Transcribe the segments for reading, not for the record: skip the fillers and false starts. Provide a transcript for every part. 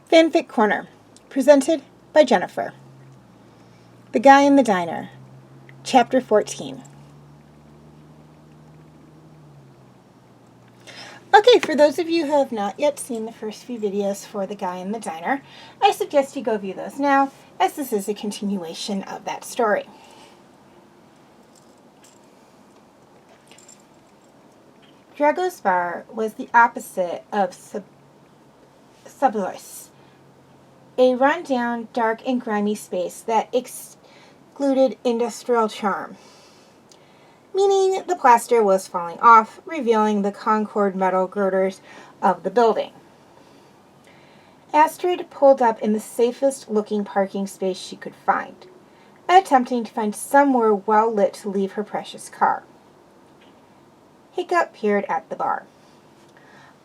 Fanfic Corner, presented by Jennifer. The Guy in the Diner, Chapter 14. Okay, for those of you who have not yet seen the first few videos for The Guy in the Diner, I suggest you go view those now, as this is a continuation of that story. Drago's bar was the opposite of Sublois, a run-down, dark and grimy space that excluded industrial charm, meaning the plaster was falling off, revealing the Concord metal girders of the building. Astrid pulled up in the safest-looking parking space she could find, attempting to find somewhere well-lit to leave her precious car. Hiccup peered at the bar.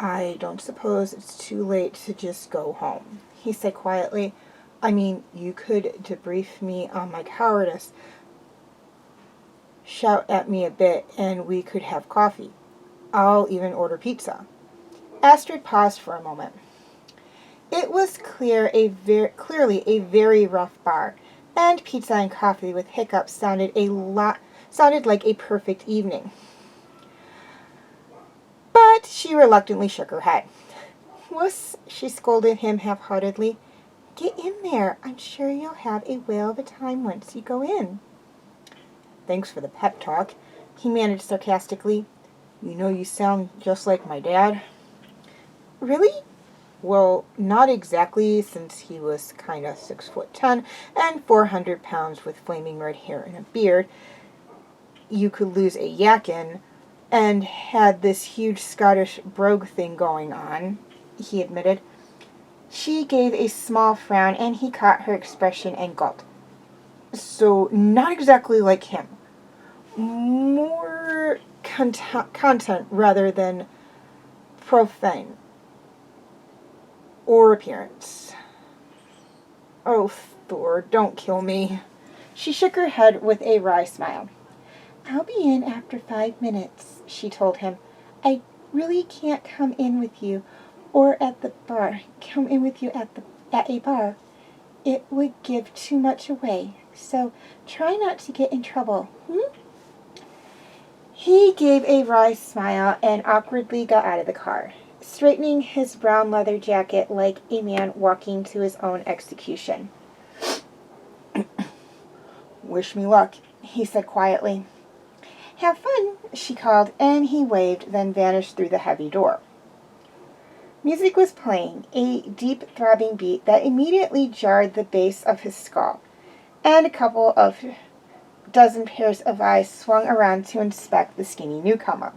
"I don't suppose it's too late to just go home," he said quietly. "I mean, you could debrief me on my cowardice, shout at me a bit, and we could have coffee. I'll even order pizza." Astrid paused for a moment. It was clearly a very rough bar, and pizza and coffee with Hiccup sounded like a perfect evening. But she reluctantly shook her head. "Wuss," she scolded him half-heartedly. "Get in there. I'm sure you'll have a whale of a time once you go in." "Thanks for the pep talk," he managed sarcastically. "You know you sound just like my dad." "Really?" "Well, not exactly, since he was kinda 6'10" and 400 pounds with flaming red hair and a beard. You could lose a yakin, and had this huge Scottish brogue thing going on," he admitted. She gave a small frown, and he caught her expression and gulped. "So, not exactly like him. More content rather than profane. Or appearance." "Oh, Thor, don't kill me." She shook her head with a wry smile. "I'll be in after 5 minutes, she told him. "I really can't come in with you at a bar. It would give too much away. So try not to get in trouble, He gave a wry smile and awkwardly got out of the car, straightening his brown leather jacket like a man walking to his own execution. "Wish me luck," he said quietly. "Have fun," she called, and he waved, then vanished through the heavy door. Music was playing, a deep throbbing beat that immediately jarred the base of his skull, and a dozen pairs of eyes swung around to inspect the skinny newcomer.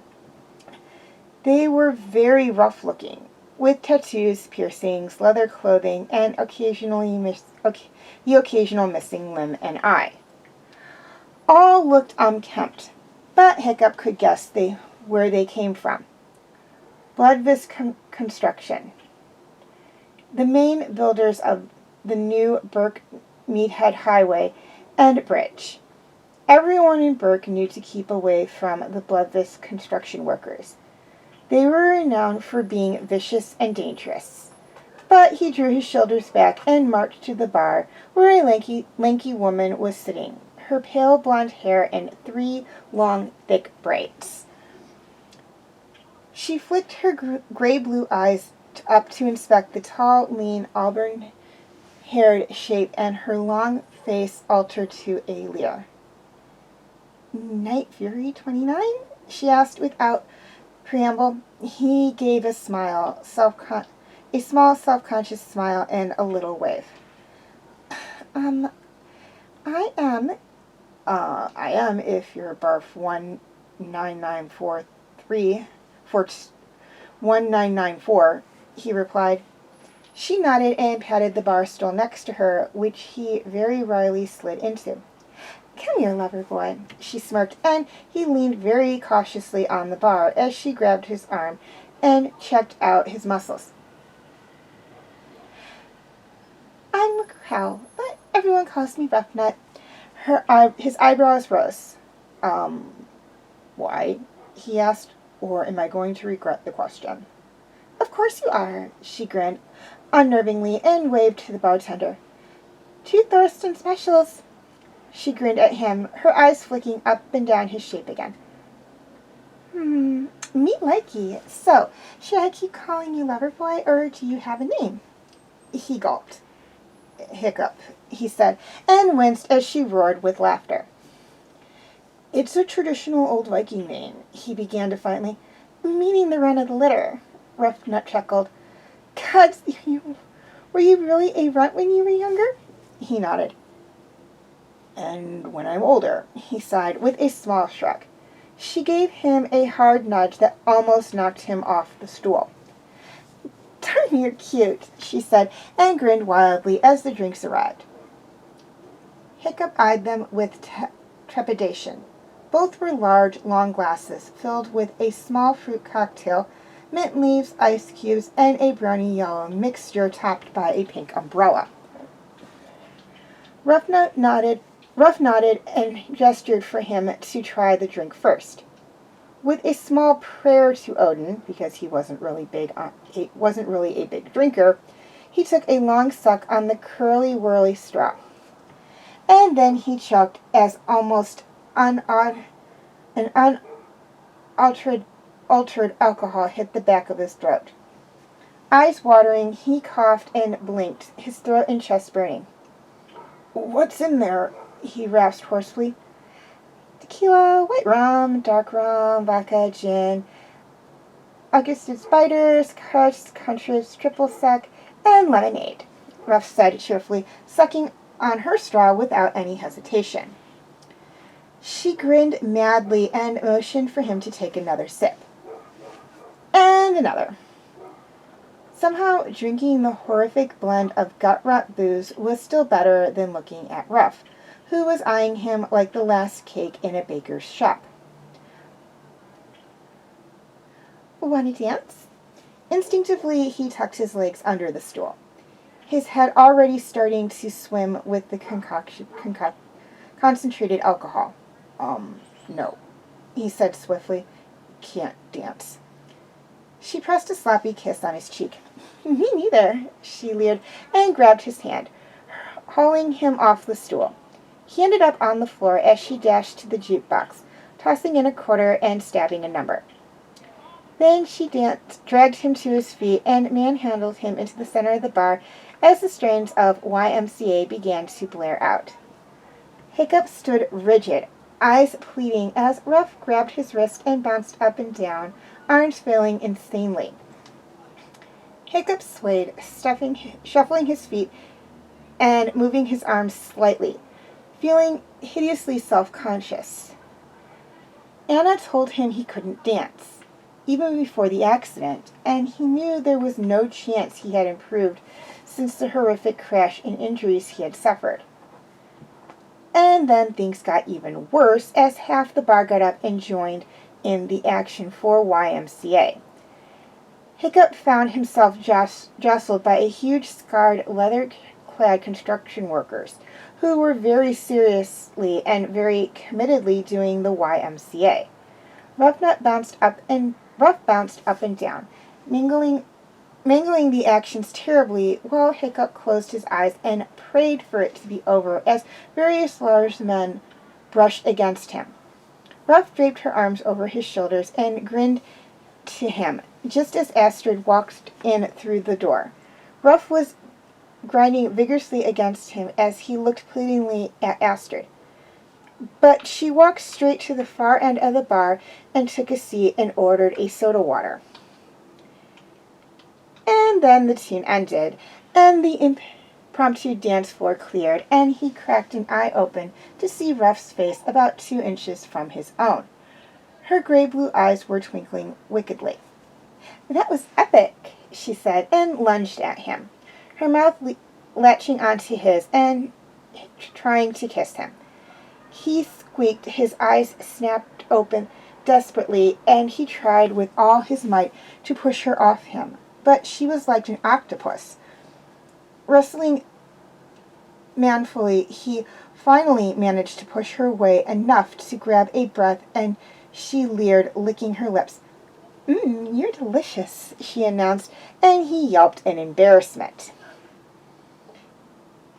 They were very rough-looking, with tattoos, piercings, leather clothing, and the occasional missing limb and eye. All looked unkempt, but Hiccup could guess where they came from. Bloodvis Construction, the main builders of the new Burke Meathead Highway and Bridge. Everyone in Burke knew to keep away from the bloodless construction workers. They were renowned for being vicious and dangerous. But he drew his shoulders back and marched to the bar where a lanky woman was sitting, her pale blonde hair in 3 long, thick braids. She flicked her gray-blue eyes up to inspect the tall, lean, auburn-haired shape, and her long face altered to a leer. "Night Fury 29?" she asked without preamble. He gave a smile, a small self-conscious smile and a little wave. I am, if you're barf 1994, he replied. She nodded and patted the bar stool next to her, which he very wryly slid into. "Come here, lover boy," she smirked, and he leaned very cautiously on the bar as she grabbed his arm and checked out his muscles. "I'm Crow, but everyone calls me Roughnut." His eyebrows rose. Why?" he asked, "or am I going to regret the question?" "Of course you are," she grinned unnervingly and waved to the bartender. "2 Thurston specials." She grinned at him, her eyes flicking up and down his shape again. Me likey. So, should I keep calling you Loverboy, or do you have a name?" He gulped. "Hiccup," he said, and winced as she roared with laughter. "It's a traditional old Viking name," he began defiantly. "Meaning the run of the litter," Roughnut chuckled. "God, were you really a runt when you were younger?" He nodded. "And when I'm older," he sighed with a small shrug. She gave him a hard nudge that almost knocked him off the stool. "Darn, you're cute," she said, and grinned wildly as the drinks arrived. Hiccup eyed them with trepidation. Both were large, long glasses filled with a small fruit cocktail, mint leaves, ice cubes, and a brownie yellow mixture topped by a pink umbrella. Rough nodded and gestured for him to try the drink first. With a small prayer to Odin, because he wasn't really a big drinker, he took a long suck on the curly-whirly straw. And then he choked as almost unaltered alcohol hit the back of his throat. Eyes watering, he coughed and blinked, his throat and chest burning. "What's in there?" he rasped hoarsely. "Tequila, white rum, dark rum, vodka, gin, Augustus spiders, Contras, triple sec, and lemonade," Ruff said cheerfully, sucking on her straw without any hesitation. She grinned madly and motioned for him to take another sip. And another. Somehow, drinking the horrific blend of gut-rot booze was still better than looking at Ruff, who was eyeing him like the last cake in a baker's shop. "Want to dance?" Instinctively, he tucked his legs under the stool, his head already starting to swim with the concentrated alcohol. No," he said swiftly. "Can't dance." She pressed a sloppy kiss on his cheek. "Me neither," she leered, and grabbed his hand, hauling him off the stool. He ended up on the floor as she dashed to the jukebox, tossing in a quarter and stabbing a number. Then she dragged him to his feet and manhandled him into the center of the bar as the strains of YMCA began to blare out. Hiccup stood rigid, eyes pleading as Ruff grabbed his wrist and bounced up and down, arms flailing insanely. Hiccup swayed, shuffling his feet and moving his arms slightly, feeling hideously self-conscious. Anna told him he couldn't dance, even before the accident, and he knew there was no chance he had improved since the horrific crash and injuries he had suffered. And then things got even worse as half the bar got up and joined in the action for YMCA. Hiccup found himself jostled by a huge, scarred, leather-clad construction workers who were very seriously and very committedly doing the YMCA. Rough bounced up and down, mangling the actions terribly, while Hiccup closed his eyes and prayed for it to be over as various large men brushed against him. Ruff draped her arms over his shoulders and grinned to him, just as Astrid walked in through the door. Ruff was grinding vigorously against him as he looked pleadingly at Astrid. But she walked straight to the far end of the bar and took a seat and ordered a soda water. And then the tune ended, and the impromptu dance floor cleared, and he cracked an eye open to see Ruff's face about 2 inches from his own. Her gray-blue eyes were twinkling wickedly. "That was epic," she said, and lunged at him, her mouth latching onto his and trying to kiss him. He squeaked, his eyes snapped open desperately, and he tried with all his might to push her off him. But she was like an octopus. Wrestling manfully, he finally managed to push her away enough to grab a breath, and she leered, licking her lips. You're delicious," she announced, and he yelped in embarrassment.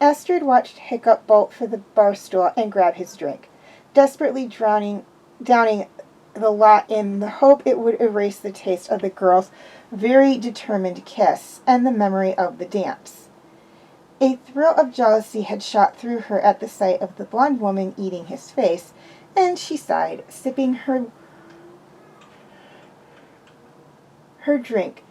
Astrid watched Hiccup bolt for the bar stool and grab his drink, desperately downing the lot in the hope it would erase the taste of the girl's very determined kiss and the memory of the dance. A thrill of jealousy had shot through her at the sight of the blonde woman eating his face, and she sighed, sipping her drink.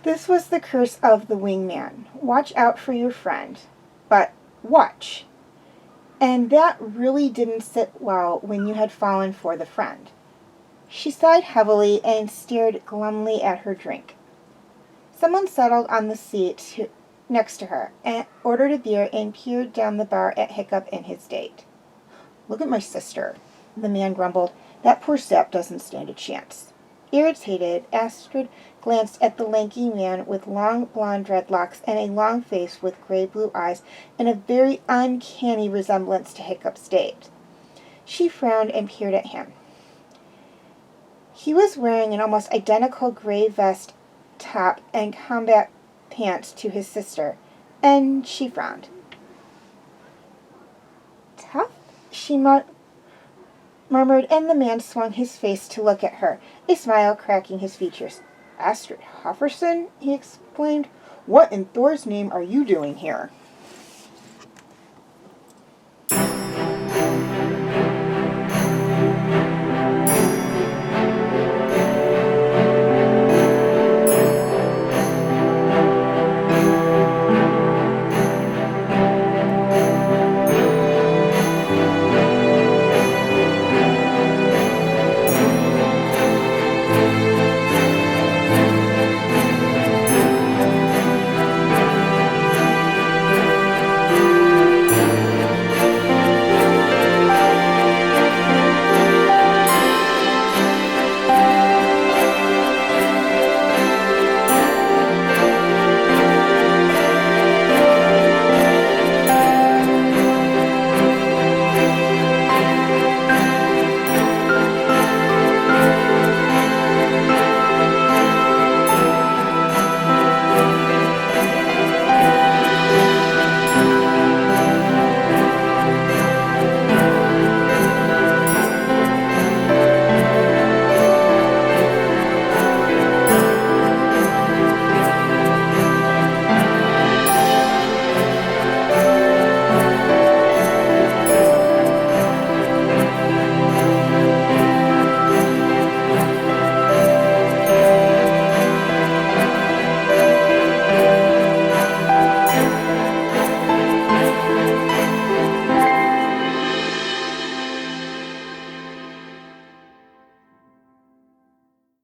This was the curse of the wingman. Watch out for your friend. But watch. And that really didn't sit well when you had fallen for the friend. She sighed heavily and stared glumly at her drink. Someone settled on the seat next to her, and ordered a beer and peered down the bar at Hiccup and his date. "Look at my sister," the man grumbled. "That poor sap doesn't stand a chance." Irritated, Astrid glanced at the lanky man with long blonde dreadlocks and a long face with gray-blue eyes and a very uncanny resemblance to Hiccup's date. She frowned and peered at him. He was wearing an almost identical gray vest top and combat pants to his sister, and she frowned. "Tough?" she murmured, and the man swung his face to look at her, a smile cracking his features. "Astrid Hofferson?" he exclaimed. "What in Thor's name are you doing here?"